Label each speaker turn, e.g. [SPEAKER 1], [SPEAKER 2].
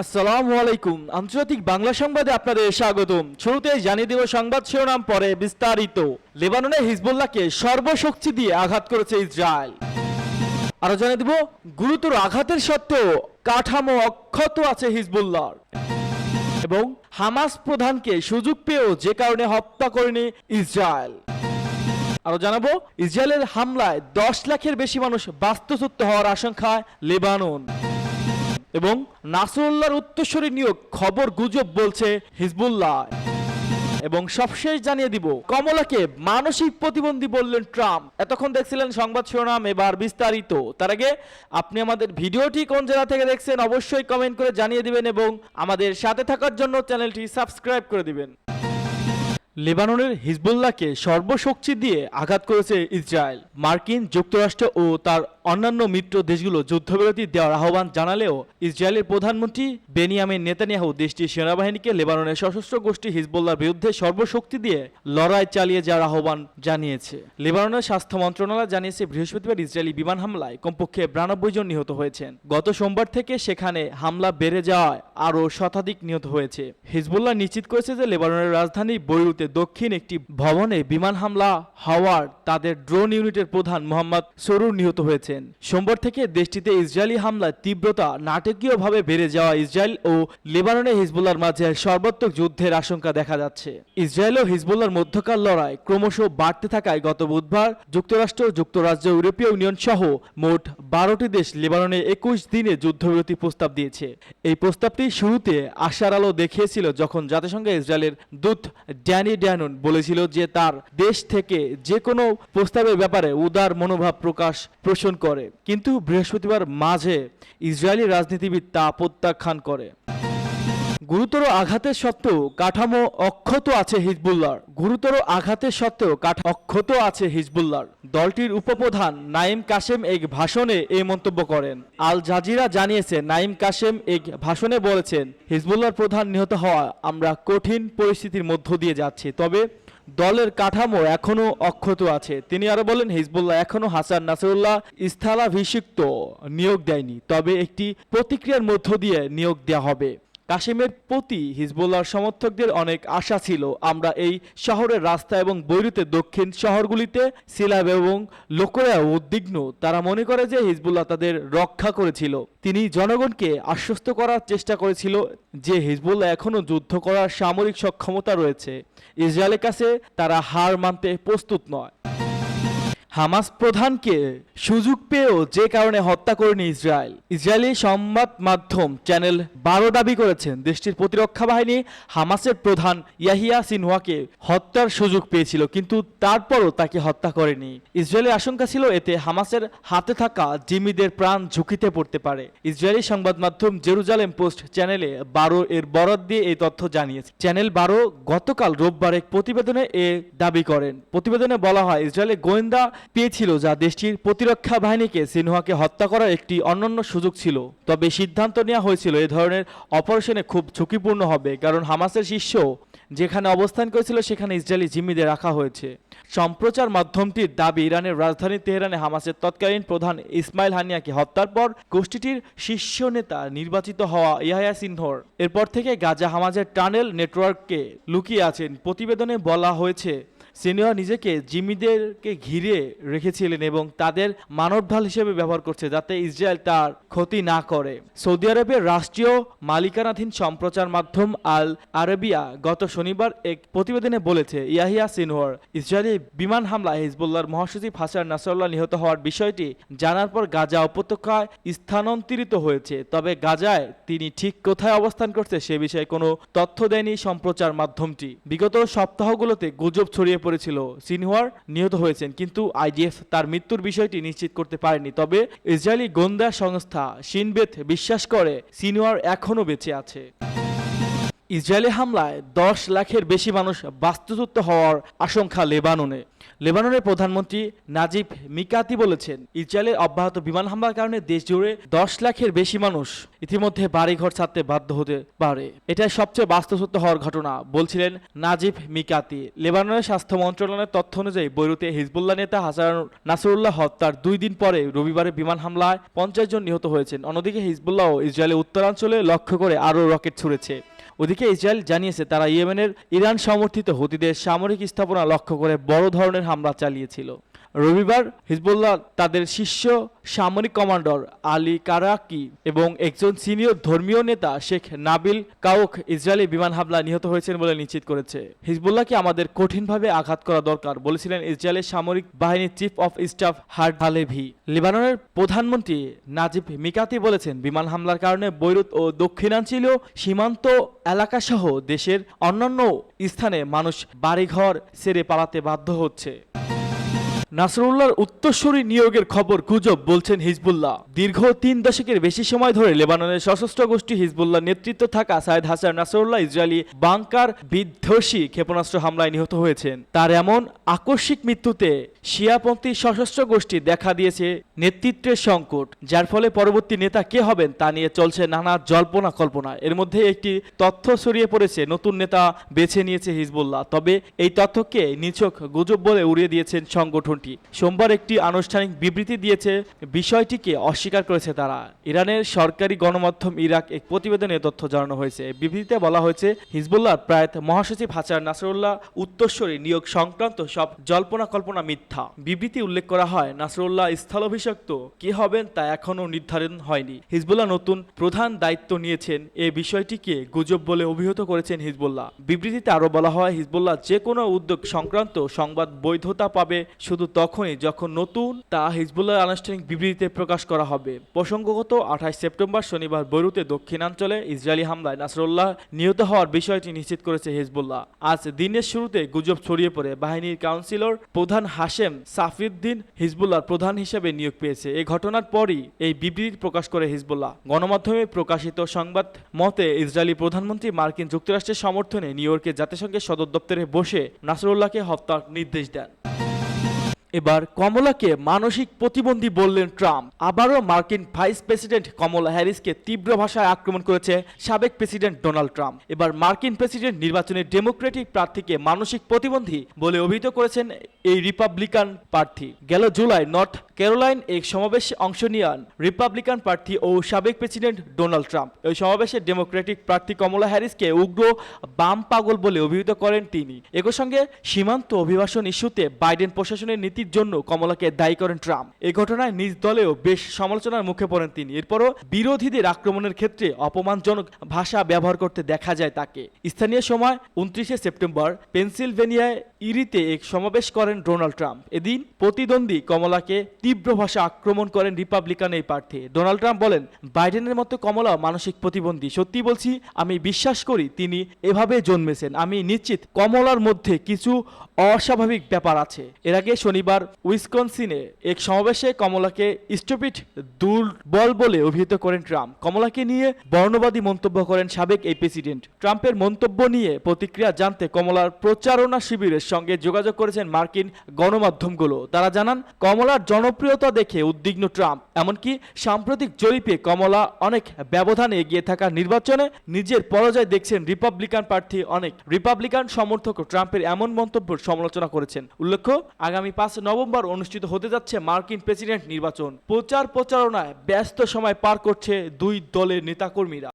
[SPEAKER 1] আসসালামু আলাইকুম। আন্তর্জাতিক বাংলা সংবাদে আপনাদের স্বাগতম। শুরুতেই জানিয়ে দেব সংবাদ শিরোনাম, পরে বিস্তারিত। লেবাননে হিজবুল্লাহকে সর্বশক্তি দিয়ে আঘাত করেছে ইসরায়েল। আরো জানিয়ে দেব গুরুতর আঘাতের সত্ত্বেও কাঠামো অক্ষত আছে হিজবুল্লাহর। এবং হামাস প্রধানকে সুযোগ পেয়েও যে কারণে হত্যা করেনি ইসরায়েল। আরো জানাবো ইসরায়েলের হামলায় 10 লাখের বেশি মানুষ বাস্তুচ্যুত হওয়ার আশঙ্কায় লেবানন। এবং নাসরুল্লাহর উত্তরসূরি নিয়োগ খবর গুজব বলছে হিজবুল্লাহ। এবং সবশেষ জানিয়ে দিব কমলাকে মানসিক প্রতিবন্ধী বললেন ট্রাম্প। এতক্ষণ দেখছিলেন সংবাদ শিরোনাম, এবার বিস্তারিত। তার আগে আপনি আমাদের ভিডিওটি কোন জেলা থেকে দেখছেন অবশ্যই কমেন্ট করে জানিয়ে দিবেন এবং আমাদের সাথে থাকার জন্য চ্যানেলটি সাবস্ক্রাইব করে দিবেন। লেবাননের হিজবুল্লাহকে সর্বশক্তি দিয়ে আঘাত করেছে ইসরায়েল। মার্কিন যুক্তরাষ্ট্র ও তার অন্যান্য মিত্র দেশগুলো যুদ্ধবিরতি দেওয়ার আহ্বান জানালেও ইসরায়েলের প্রধানমন্ত্রী বেনিয়ামিন নেতানিয়াহু দেশটির সেনাবাহিনীকে লেবাননের সশস্ত্র গোষ্ঠী হিজবুল্লাহর বিরুদ্ধে সর্বশক্তি দিয়ে লড়াই চালিয়ে যাওয়ার আহ্বান জানিয়েছে। লেবাননের স্বাস্থ্য মন্ত্রণালয় জানিয়েছে বৃহস্পতিবার ইসরায়েলি বিমান হামলায় কমপক্ষে 92 জন নিহত হয়েছেন। গত সোমবার থেকে সেখানে হামলা বেড়ে যাওয়ায় আরও শতাধিক নিহত হয়েছে। হিজবুল্লাহ নিশ্চিত করেছে যে লেবাননের রাজধানী বৈরুতে দক্ষিণ একটি ভবনে বিমান হামলা হওয়ার তাদের ড্রোন ইউনিটের প্রধান মোহাম্মদ সরুর নিহত হয়েছেন। সোমবার থেকে দেশটিতে ইসরায়েলি হামলার তীব্রতা নাটকীয়ভাবে বেড়ে যাওয়া ইসরায়েল ও লেবাননে হিজবুল্লাহর মাঝে সর্বাত্মক যুদ্ধের আশঙ্কা দেখা যাচ্ছে। ইসরায়েল ও হিজবুল্লাহর মধ্যকার লড়াই ক্রমশ বাড়তে থাকায় গত বুধবার যুক্তরাষ্ট্র, যুক্তরাজ্য, ইউরোপীয় ইউনিয়ন সহ মোট 12টি দেশ লেবাননে 21 দিনে যুদ্ধবিরতি প্রস্তাব দিয়েছে। এই প্রস্তাবটি শুরুতে আশার আলো দেখিয়েছিল যখন জাতিসংঘে ইসরায়েলের দূত ড্যানি ড্যানুন বলেছিল যে তার দেশ থেকে যে কোনো প্রস্তাবের ব্যাপারে উদার মনোভাব পোষণ করে। কিন্তু বৃহস্পতিবার মাঝে ইসরায়েলি রাজনীতিবিদ তা প্রত্যাখ্যান করে। গুরুতর আঘাতের সত্ত্বেও কাঠামো অক্ষত আছে হিজবুল্লাহর। গুরুতর আঘাতের সত্ত্বেও অক্ষত আছে হিজবুল্লাহর। দলটির উপপ্রধান নাইম কাশেম এক ভাষণে এই মন্তব্য করেন। আল জাজিরা জানিয়েছে নাইম কাশেম এক ভাষণে বলেছেন, হিজবুল্লাহর প্রধান নিহত হওয়া আমরা কঠিন পরিস্থিতির মধ্য দিয়ে যাচ্ছি, তবে দলের কাঠামো এখনো অক্ষত আছে। তিনি আরো বলেন, হিজবুল্লাহ এখনো হাসান নাসরুল্লাহ স্থলাভিষিক্ত নিয়োগ দেয়নি, তবে একটি প্রতিক্রিয়ার মধ্য দিয়ে নিয়োগ দেওয়া হবে। কাশিমের প্রতি হিজবুল্লাহর সমর্থকদের অনেক আশা ছিল। আমরা এই শহরের রাস্তা এবং বৈরুতের দক্ষিণ শহরগুলিতে ছিলাম এবং লোকেরা উদ্বিগ্ন। তারা মনে করে যে হিজবুল্লাহ তাদের রক্ষা করেছিল। তিনি জনগণকে আশ্বস্ত করার চেষ্টা করেছিল যে হিজবুল্লাহ এখনও যুদ্ধ করার সামরিক সক্ষমতা রয়েছে। ইসরায়েলের কাছে তারা হার মানতে প্রস্তুত নয়। হামাস প্রধানকে সুযোগ পেয়েও যে কারণে হত্যা করেনি ইসরায়েল। ইসরায়েলি সংবাদ মাধ্যম চ্যানেল 12 দাবি করেছেন দেশটির প্রতিরক্ষা বাহিনী হামাসের প্রধান ইয়াহিয়া সিনওয়াকে হত্যার সুযোগ পেয়েছিল, কিন্তু তারপরও তাকে হত্যা করেনি। ইসরায়েলের আশঙ্কা ছিল এতে হামাসের হাতে থাকা জিম্মিদের প্রাণ ঝুঁকিতে পড়তে পারে। ইসরায়েলি সংবাদ মাধ্যম জেরুজালেম পোস্ট চ্যানেলে 12 এর বরাত দিয়ে এই তথ্য জানিয়েছে। চ্যানেল 12 গতকাল রোববার এক প্রতিবেদনে এ দাবি করেন। প্রতিবেদনে বলা হয়, ইসরায়েলের গোয়েন্দা পেয়েছিল যা দেশটির প্রতিরক্ষা বাহিনীকে সিনহাকে হত্যা করার একটি অনন্য সুযোগ ছিল, তবে সিদ্ধান্ত নেওয়া হয়েছিল এ ধরনের অপারেশনে খুব ঝুঁকিপূর্ণ হবে, কারণ হামাসের শীর্ষ যেখানে অবস্থান করেছিল সেখানে ইসরায়েলি জিম্মিদের রাখা হয়েছে। সম্প্রচার মাধ্যমটির দাবি, ইরানের রাজধানী তেহরানে হামাসের তৎকালীন প্রধান ইসমাইল হানিয়াকে হত্যার পর গোষ্ঠীটির শীর্ষ নেতা নির্বাচিত হওয়া ইয়াহিয়া সিনহর এরপর থেকে গাজা হামাসের টানেল নেটওয়ার্ককে লুকিয়ে আছেন। প্রতিবেদনে বলা হয়েছে, সিনিয়র নিজেকে জিম্মিদেরকে ঘিরে রেখেছিলেন এবং তাদের মানবঢাল হিসেবে ব্যবহার করছে যাতে ইসরায়েল তার ক্ষতি না করে। সৌদি আরবের রাষ্ট্রীয় মালিকানাধীন সম্প্রচার মাধ্যম আল আরবিয়া গত শনিবার এক প্রতিবেদনে বলেছে, ইয়াহিয়া সিনহর ইসরায়েলি বিমান হামলায় হিজবুল্লাহর মহাসচিব হাসান নাসরুল্লাহ নিহত হওয়ার বিষয়টি জানার পর গাজা উপত্যকায় স্থানান্তরিত হয়েছে, তবে গাজায় তিনি ঠিক কোথায় অবস্থান করছে সে বিষয়ে কোনো তথ্য দেয়নি সম্প্রচার মাধ্যমটি। বিগত সপ্তাহগুলোতে গুজব ছড়িয়ে পড়েছিল সিনওয়ার নিহত হয়েছেন, কিন্তু আইডিএফ তার মৃত্যুর বিষয়টি নিশ্চিত করতে পারেনি। তবে ইসরায়েলি গোয়েন্দা সংস্থা শিন বেথ বিশ্বাস করে সিনওয়ার এখনও বেঁচে আছে। ইসরায়েলি হামলায় 10 লাখের বেশি মানুষ বাস্তুচ্যুত হওয়ার আশঙ্কা লেবাননে। লেবাননের প্রধানমন্ত্রী নাজিব মিকাতি বলেছেন, ইসরায়েলের অব্যাহত বিমান হামলার কারণে দেশ জুড়ে 10 লাখের বেশি মানুষ ইতিমধ্যে বাড়িঘর ছাড়তে বাধ্য হতে পারে। এটাই সবচেয়ে বাস্তবসত্য হওয়ার ঘটনা বলছিলেন নাজিব মিকাতি। লেবাননের স্বাস্থ্য মন্ত্রণালয়ের তথ্য অনুযায়ী বৈরুতে হিজবুল্লাহ নেতা হাসান নাসরুল্লাহ হত্যার 2 দিন পরে রবিবারে বিমান হামলায় 50 জন নিহত হয়েছেন। অন্যদিকে হিজবুল্লাহ ইসরায়েলের উত্তরাঞ্চলে লক্ষ্য করে আরও রকেট ছুড়েছে। ওদিকে ইসরায়েল জানিয়েছে তারা ইয়েমেনের ইরান সমর্থিত হুতিদের সামরিক স্থাপনা লক্ষ্য করে বড় ধরনের হামলা চালিয়েছিল। রবিবার হিজবুল্লাহ তাদের শীর্ষ সামরিক কমান্ডার আলী কারাকি এবং একজন সিনিয়র ধর্মীয় নেতা শেখ নাবিল কাউক ইসরায়েলি বিমান হামলায় নিহত হয়েছেন বলে নিশ্চিত করেছে। হিজবুল্লাহকে আমাদের কঠিনভাবে আঘাত করা দরকার বলেছিলেন ইসরায়েলের সামরিক বাহিনীর chief of staff hard Halevi. লেবাননের প্রধানমন্ত্রী নাজিব মিকাতি বলেছেন, বিমান হামলার কারণে বৈরুত ও দক্ষিণাঞ্চলীয় সীমান্ত এলাকাসহ দেশের অন্যান্য স্থানে মানুষ বাড়িঘর ছেড়ে পালাতে বাধ্য হচ্ছে। নাসরুল্লাহর উত্তরসূরি নিয়োগের খবর গুজব বলছেন হিজবুল্লাহ। দীর্ঘ 3 দশকের বেশি সময় ধরে লেবাননের সশস্ত্র গোষ্ঠী হিজবুল্লাহ নেতৃত্ব থাকা সাইদ হাসান নাসরুল্লাহ ইসরায়েলি বাংকার বিধ্বংসী ক্ষেপণাস্ত্র হামলায় নিহত হয়েছেন। তার এমন আকস্মিক মৃত্যুতে শিয়াপন্থী সশস্ত্র গোষ্ঠী দেখা দিয়েছে নেতৃত্বের সংকট, যার ফলে পরবর্তী নেতা কে হবেন তা নিয়ে চলছে নানা জল্পনা কল্পনা। এর মধ্যে একটি তথ্য ছড়িয়ে পড়েছে, নতুন নেতা বেছে নিয়েছে হিজবুল্লাহ। তবে এই তথ্যকে নিছক গুজব বলে উড়িয়ে দিয়েছেন সংগঠনটি। সোমবার একটি আনুষ্ঠানিক বিবৃতি দিয়েছে, বিষয়টিকে অস্বীকার করেছে তারা। ইরানের সরকারি গণমাধ্যম ইরাক এক প্রতিবেদনে তথ্য জানানো হয়েছে। বিবৃতিতে বলা হয়েছে, হিজবুল্লাহর প্রয়াত মহাসচিব হাসান নাসরুল্লাহ উত্তরসূরি নিয়োগ সংক্রান্ত সব জল্পনা কল্পনা মিথ্যা। বিবৃতি উল্লেখ করা হয়, নাসরুল্লাহ স্থলাভিষিক্ত কে হবেন তা এখনও নির্ধারণ হয়নি। হিজবুল্লাহ নতুন প্রধান দায়িত্ব নিয়েছেন, এই বিষয়টিকে গুজব বলে অভিহিত করেছেন হিজবুল্লাহ। বিবৃতিতে আরও বলা হয়, হিজবুল্লাহ যে কোনো উদ্যোগ সংক্রান্ত সংবাদ বৈধতা পাবে শুধু তখনই যখন নতুন তা হিজবুল্লাহর আনুষ্ঠানিক বিবৃতিতে প্রকাশ করা হবে। প্রসঙ্গগত 28 সেপ্টেম্বর শনিবার বৈরুতে দক্ষিণাঞ্চলে ইসরায়েলি হামলায় নাসরুল্লাহ নিহত হওয়ার বিষয়টি নিশ্চিত করেছে হিজবুল্লাহ। আজ দিনের শুরুতে গুজব ছড়িয়ে পড়ে বাহিনীর কাউন্সিলর প্রধান হাশেম সাফিউদ্দিন হিজবুল্লাহর প্রধান হিসেবে নিয়োগ পেয়েছে। এই ঘটনার পরই এই বিবৃতি প্রকাশ করে হিজবুল্লাহ। গণমাধ্যমে প্রকাশিত সংবাদ মতে ইসরায়েলি প্রধানমন্ত্রী মার্কিন যুক্তরাষ্ট্রের সমর্থনে নিউ ইয়র্কে জাতিসংঘের সদর দপ্তরে বসে নাসরুল্লাহকে হত্যার নির্দেশ দেন। এবার কমলাকে মানসিক প্রতিবন্ধী বললেন ট্রাম্প। আবারও মার্কিন ভাইস প্রেসিডেন্ট কমলা হ্যারিসকে তীব্র ভাষায় আক্রমণ করেছে সাবেক প্রেসিডেন্ট ডোনাল্ড ট্রাম্প। এবার মার্কিন প্রেসিডেন্ট নির্বাচনে ডেমোক্রেটিক প্রার্থীকে মানসিক প্রতিবন্ধী বলে অভিহিত করেছেন এই রিপাবলিকান প্রার্থী। গেল জুলাই নর্থ ক্যারোলাইন এক সমাবেশে অংশ নেন রিপাবলিকান প্রার্থী ও সাবেক প্রেসিডেন্ট ডোনাল্ড ট্রাম্প। এই সমাবেশে ডেমোক্রেটিক প্রার্থী কমলা হ্যারিসকে উগ্র বাম পাগল বলে অভিহিত করেন তিনি। একই সঙ্গে সীমান্ত অভিবাসন ইস্যুতে বাইডেন প্রশাসনের নীতির জন্য কমলাকে দায়ী করেন ট্রাম্প। এই ঘটনায় নিজ দলেও বেশ সমালোচনার মুখে পড়েন তিনি। এরপরও বিরোধীদের আক্রমণের ক্ষেত্রে অপমানজনক ভাষা ব্যবহার করতে দেখা যায় তাকে। স্থানীয় সময় 29 সেপ্টেম্বর পেনসিলভেনিয়ায় ইরিতে এক সমাবেশ করেন ডোনাল্ড ট্রাম্প। এদিন প্রতিদ্বন্দ্বী কমলাকে তীব্র ভাষা আক্রমণ করেন রিপাবলিকান এই প্রার্থী। ডোনাল্ড ট্রাম্প বলেন, বাইডেনের মতো কমলা মানসিক প্রতিবন্ধী। সত্যি বলছি, আমি বিশ্বাস করি তিনি এভাবে জন্মেছেন। আমি নিশ্চিত কমলার মধ্যে কিছু অস্বাভাবিক ব্যাপার আছে। এর আগে শনিবার উইসকনসিনে এক সমাবেশে কমলাকে স্টুপিড দুর্বল বলে অভিহিত করেন ট্রাম্প। কমলাকে নিয়ে বর্ণবাদী মন্তব্য করেন সাবেক এই প্রেসিডেন্ট। ট্রাম্পের মন্তব্য নিয়ে প্রতিক্রিয়া জানতে কমলার প্রচারণা শিবিরের সঙ্গে যোগাযোগ করেছেন মার্কিন গণমাধ্যমগুলো। তারা জানান, কমলার জনপ্রিয়তা দেখে উদ্বিগ্ন ট্রাম্প। এমনকি সাম্প্রতিক জরিপে কমলা অনেক ব্যবধানে এগিয়ে থাকা নির্বাচনে নিজের পরাজয় দেখছেন রিপাবলিকান প্রার্থী। অনেক রিপাবলিকান সমর্থক ট্রাম্পের এমন মন্তব্যের সমালোচনা করেছেন। উল্লেখ্য, আগামী 5 নভেম্বর অনুষ্ঠিত হতে যাচ্ছে মার্কিন প্রেসিডেন্ট নির্বাচন। প্রচারণায় ব্যস্ত সময় পার করছে দুই দলের নেতাকর্মীরা।